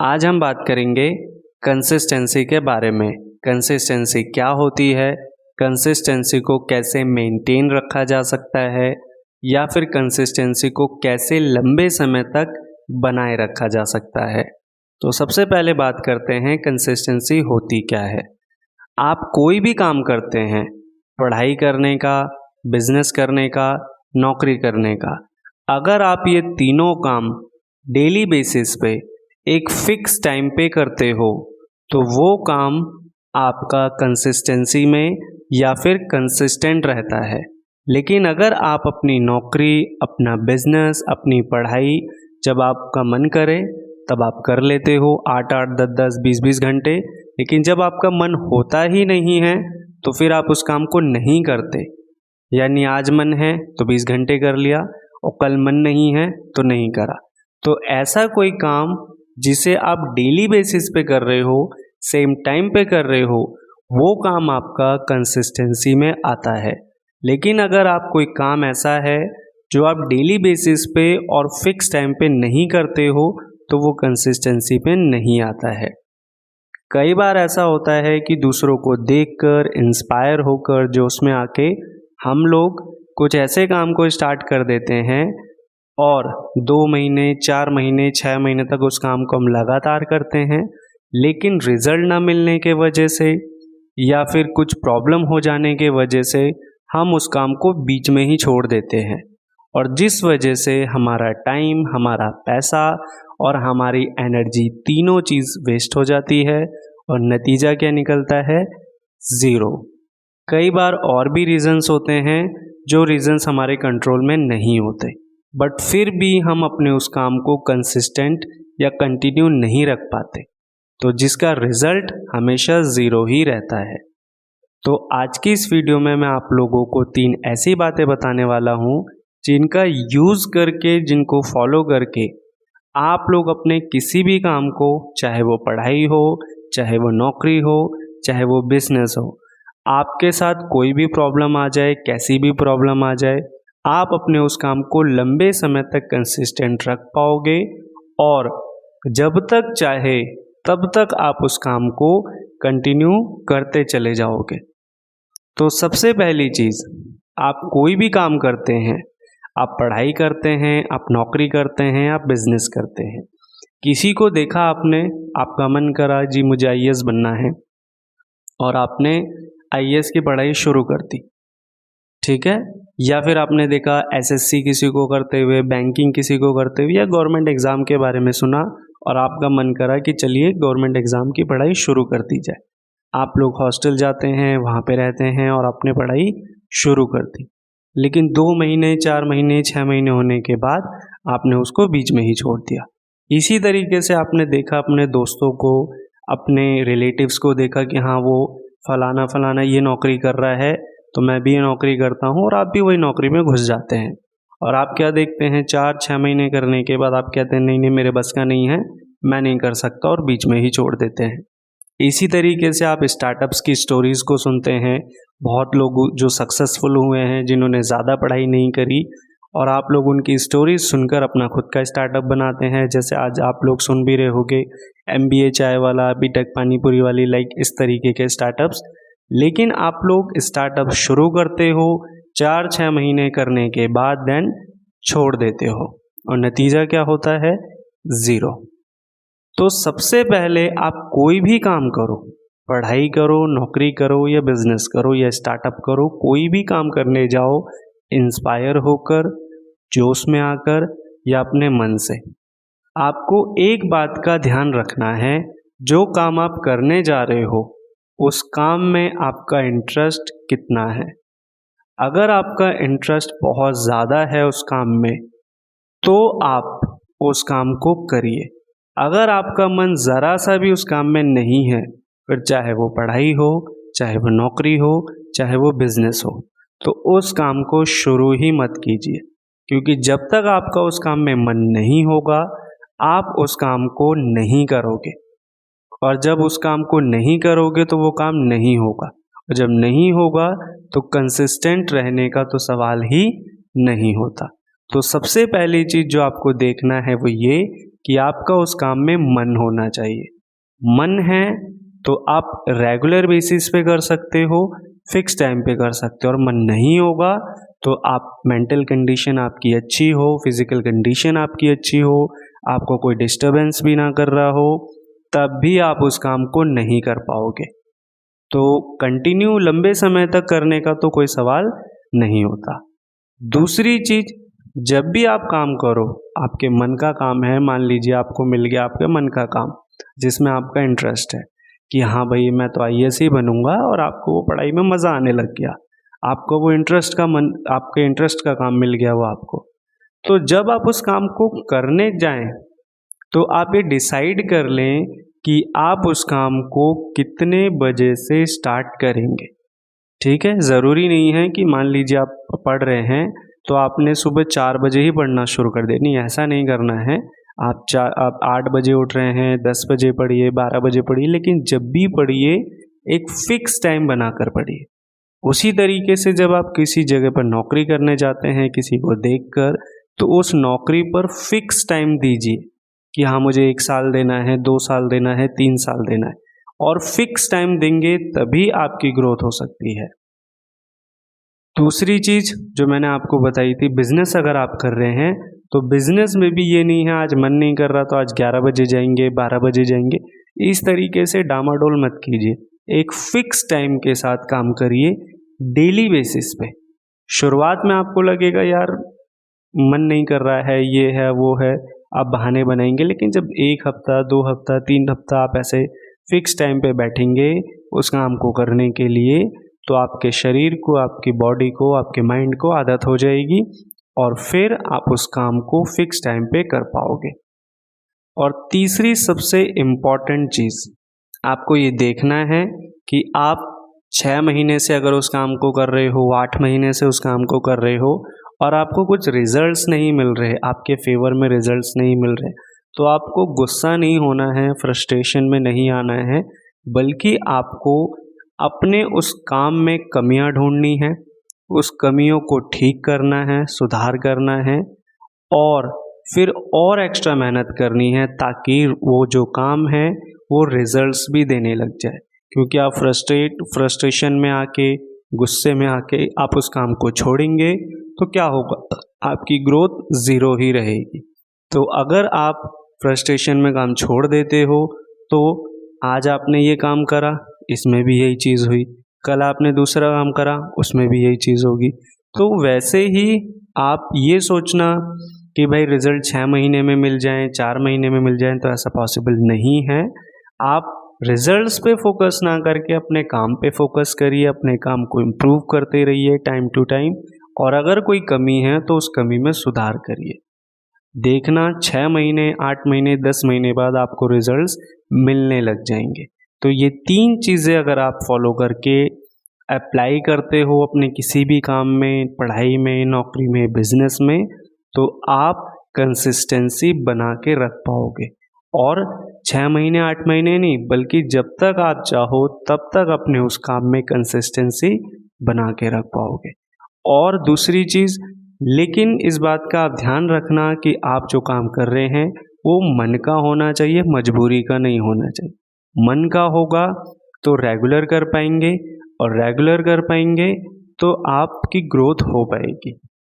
आज हम बात करेंगे कंसिस्टेंसी के बारे में। कंसिस्टेंसी क्या होती है, कंसिस्टेंसी को कैसे मेंटेन रखा जा सकता है या फिर कंसिस्टेंसी को कैसे लंबे समय तक बनाए रखा जा सकता है। तो सबसे पहले बात करते हैं कंसिस्टेंसी होती क्या है। आप कोई भी काम करते हैं, पढ़ाई करने का, बिजनेस करने का, नौकरी करने का, अगर आप ये तीनों काम डेली बेसिस पे एक फिक्स टाइम पे करते हो तो वो काम आपका कंसिस्टेंसी में या फिर कंसिस्टेंट रहता है। लेकिन अगर आप अपनी नौकरी, अपना बिजनेस, अपनी पढ़ाई जब आपका मन करे तब आप कर लेते हो 8-8, 10-10, 20-20 घंटे, लेकिन जब आपका मन होता ही नहीं है तो फिर आप उस काम को नहीं करते। यानी आज मन है तो 20 घंटे कर लिया और कल मन नहीं है तो नहीं करा। तो ऐसा कोई काम जिसे आप डेली बेसिस पे कर रहे हो, सेम टाइम पे कर रहे हो, वो काम आपका कंसिस्टेंसी में आता है। लेकिन अगर आप कोई काम ऐसा है जो आप डेली बेसिस पे और फिक्स टाइम पे नहीं करते हो तो वो कंसिस्टेंसी पे नहीं आता है। कई बार ऐसा होता है कि दूसरों को देखकर, इंस्पायर होकर जोश में आके हम लोग कुछ ऐसे काम को स्टार्ट कर देते हैं और 2 महीने, 4 महीने, 6 महीने तक उस काम को हम लगातार करते हैं, लेकिन रिजल्ट ना मिलने के वजह से या फिर कुछ प्रॉब्लम हो जाने के वजह से हम उस काम को बीच में ही छोड़ देते हैं और जिस वजह से हमारा टाइम, हमारा पैसा और हमारी एनर्जी तीनों चीज़ वेस्ट हो जाती है और नतीजा क्या निकलता है? ज़ीरो। कई बार और भी रीज़न्स होते हैं जो रीज़न्स हमारे कंट्रोल में नहीं होते, बट फिर भी हम अपने उस काम को कंसिस्टेंट या कंटिन्यू नहीं रख पाते, तो जिसका रिज़ल्ट हमेशा ज़ीरो ही रहता है। तो आज की इस वीडियो में मैं आप लोगों को 3 ऐसी बातें बताने वाला हूँ जिनका यूज़ करके, जिनको फॉलो करके आप लोग अपने किसी भी काम को, चाहे वो पढ़ाई हो, चाहे वो नौकरी हो, चाहे वो बिजनेस हो, आपके साथ कोई भी प्रॉब्लम आ जाए, कैसी भी प्रॉब्लम आ जाए, आप अपने उस काम को लंबे समय तक कंसिस्टेंट रख पाओगे और जब तक चाहे तब तक आप उस काम को कंटिन्यू करते चले जाओगे। तो सबसे पहली चीज़, आप कोई भी काम करते हैं, आप पढ़ाई करते हैं, आप नौकरी करते हैं, आप बिजनेस करते हैं, किसी को देखा आपने, आपका मन करा जी मुझे आईएएस बनना है और आपने आईएएस की पढ़ाई शुरू कर दी, ठीक है। या फिर आपने देखा एसएससी किसी को करते हुए, बैंकिंग किसी को करते हुए, या गवर्नमेंट एग्ज़ाम के बारे में सुना और आपका मन करा कि चलिए गवर्नमेंट एग्ज़ाम की पढ़ाई शुरू कर दी जाए। आप लोग हॉस्टल जाते हैं, वहाँ पे रहते हैं और आपने पढ़ाई शुरू कर दी, लेकिन 2 महीने, 4 महीने, 6 महीने होने के बाद आपने उसको बीच में ही छोड़ दिया। इसी तरीके से आपने देखा अपने दोस्तों को, अपने रिलेटिव्स को देखा कि हाँ वो फलाना फलाना ये नौकरी कर रहा है तो मैं भी ये नौकरी करता हूँ, और आप भी वही नौकरी में घुस जाते हैं। और आप क्या देखते हैं, 4-6 महीने करने के बाद आप कहते हैं नहीं नहीं मेरे बस का नहीं है, मैं नहीं कर सकता, और बीच में ही छोड़ देते हैं। इसी तरीके से आप स्टार्टअप्स की स्टोरीज़ को सुनते हैं, बहुत लोग जो सक्सेसफुल हुए हैं, जिन्होंने ज़्यादा पढ़ाई नहीं करी, और आप लोग उनकी स्टोरीज सुनकर अपना खुद का स्टार्टअप बनाते हैं। जैसे आज आप लोग सुन भी रहे होंगे MBA चाय वाला, बीटेक पानीपुरी वाली, लाइक इस तरीके के स्टार्टअप्स। लेकिन आप लोग स्टार्टअप शुरू करते हो, 4-6 महीने करने के बाद देन छोड़ देते हो और नतीजा क्या होता है? ज़ीरो। तो सबसे पहले आप कोई भी काम करो, पढ़ाई करो, नौकरी करो या बिजनेस करो या स्टार्टअप करो, कोई भी काम करने जाओ इंस्पायर होकर, जोश में आकर या अपने मन से, आपको एक बात का ध्यान रखना है, जो काम आप करने जा रहे हो उस काम में आपका इंटरेस्ट कितना है। अगर आपका इंटरेस्ट बहुत ज़्यादा है उस काम में तो आप उस काम को करिए। अगर आपका मन ज़रा सा भी उस काम में नहीं है, फिर चाहे वो पढ़ाई हो, चाहे वो नौकरी हो, चाहे वो बिजनेस हो, तो उस काम को शुरू ही मत कीजिए, क्योंकि जब तक आपका उस काम में मन नहीं होगा आप उस काम को नहीं करोगे, और जब उस काम को नहीं करोगे तो वो काम नहीं होगा, और जब नहीं होगा तो कंसिस्टेंट रहने का तो सवाल ही नहीं होता। तो सबसे पहली चीज़ जो आपको देखना है वो ये कि आपका उस काम में मन होना चाहिए। मन है तो आप रेगुलर बेसिस पे कर सकते हो, फिक्स टाइम पे कर सकते हो, और मन नहीं होगा तो आप मेंटल कंडीशन आपकी अच्छी हो, फिजिकल कंडीशन आपकी अच्छी हो, आपको कोई डिस्टरबेंस भी ना कर रहा हो, तब भी आप उस काम को नहीं कर पाओगे। तो कंटिन्यू लंबे समय तक करने का तो कोई सवाल नहीं होता। दूसरी चीज, जब भी आप काम करो, आपके मन का काम है, मान लीजिए आपको मिल गया आपके मन का काम जिसमें आपका इंटरेस्ट है कि हाँ भाई मैं तो आईएएस ही बनूंगा, और आपको वो पढ़ाई में मज़ा आने लग गया, आपको वो आपके इंटरेस्ट का काम मिल गया वो आपको। तो जब आप उस काम को करने जाएं तो आप ये डिसाइड कर लें कि आप उस काम को कितने बजे से स्टार्ट करेंगे। ठीक है, ज़रूरी नहीं है कि मान लीजिए आप पढ़ रहे हैं तो आपने सुबह 4 बजे ही पढ़ना शुरू कर दिया, नहीं ऐसा नहीं करना है। आप 8 बजे उठ रहे हैं, 10 बजे पढ़िए, 12 बजे पढ़िए, लेकिन जब भी पढ़िए एक फिक्स टाइम बनाकर पढ़िए। उसी तरीके से जब आप किसी जगह पर नौकरी करने जाते हैं किसी को देखकर, तो उस नौकरी पर फिक्स टाइम दीजिए कि हाँ मुझे 1 साल देना है, 2 साल देना है, 3 साल देना है, और फिक्स टाइम देंगे तभी आपकी ग्रोथ हो सकती है। दूसरी चीज़ जो मैंने आपको बताई थी, बिजनेस अगर आप कर रहे हैं तो बिजनेस में भी ये नहीं है आज मन नहीं कर रहा तो आज 11 बजे जाएंगे, 12 बजे जाएंगे, इस तरीके से डामाडोल मत कीजिए। एक फिक्स टाइम के साथ काम करिए डेली बेसिस पे। शुरुआत में आपको लगेगा यार मन नहीं कर रहा है, ये है वो है, आप बहाने बनाएंगे, लेकिन जब 1 हफ्ता, 2 हफ्ता, 3 हफ्ता आप ऐसे फिक्स टाइम पे बैठेंगे उस काम को करने के लिए, तो आपके शरीर को, आपकी बॉडी को, आपके माइंड को आदत हो जाएगी, और फिर आप उस काम को फिक्स टाइम पे कर पाओगे। और तीसरी सबसे इम्पॉर्टेंट चीज़, आपको ये देखना है कि आप 6 महीने से अगर उस काम को कर रहे हो, 8 महीने से उस काम को कर रहे हो, और आपको कुछ रिजल्ट्स नहीं मिल रहे, आपके फेवर में रिजल्ट्स नहीं मिल रहे, तो आपको गुस्सा नहीं होना है, फ्रस्ट्रेशन में नहीं आना है, बल्कि आपको अपने उस काम में कमियां ढूंढनी है, उस कमियों को ठीक करना है, सुधार करना है, और फिर और एक्स्ट्रा मेहनत करनी है ताकि वो जो काम है वो रिजल्ट्स भी देने लग जाए। क्योंकि आप फ्रस्ट्रेशन में आके, गुस्से में आके आप उस काम को छोड़ेंगे तो क्या होगा, आपकी ग्रोथ ज़ीरो ही रहेगी। तो अगर आप फ्रस्ट्रेशन में काम छोड़ देते हो तो आज आपने ये काम करा, इसमें भी यही चीज़ हुई, कल आपने दूसरा काम करा, उसमें भी यही चीज़ होगी। तो वैसे ही आप ये सोचना कि भाई रिज़ल्ट 6 महीने में मिल जाएं, 4 महीने में मिल जाएं, तो ऐसा पॉसिबल नहीं है। आप रिजल्ट्स पे फोकस ना करके अपने काम पे फोकस करिए, अपने काम को इम्प्रूव करते रहिए टाइम टू टाइम, और अगर कोई कमी है तो उस कमी में सुधार करिए। देखना 6 महीने, 8 महीने, 10 महीने बाद आपको रिजल्ट्स मिलने लग जाएंगे। तो ये 3 चीज़ें अगर आप फॉलो करके अप्लाई करते हो अपने किसी भी काम में, पढ़ाई में, नौकरी में, बिजनेस में, तो आप कंसिस्टेंसी बना के रख पाओगे। और 6 महीने, 8 महीने नहीं, बल्कि जब तक आप चाहो तब तक अपने उस काम में कंसिस्टेंसी बना के रख पाओगे। और दूसरी चीज़, लेकिन इस बात का आप ध्यान रखना कि आप जो काम कर रहे हैं वो मन का होना चाहिए, मजबूरी का नहीं होना चाहिए। मन का होगा तो रेगुलर कर पाएंगे, और रेगुलर कर पाएंगे तो आपकी ग्रोथ हो पाएगी।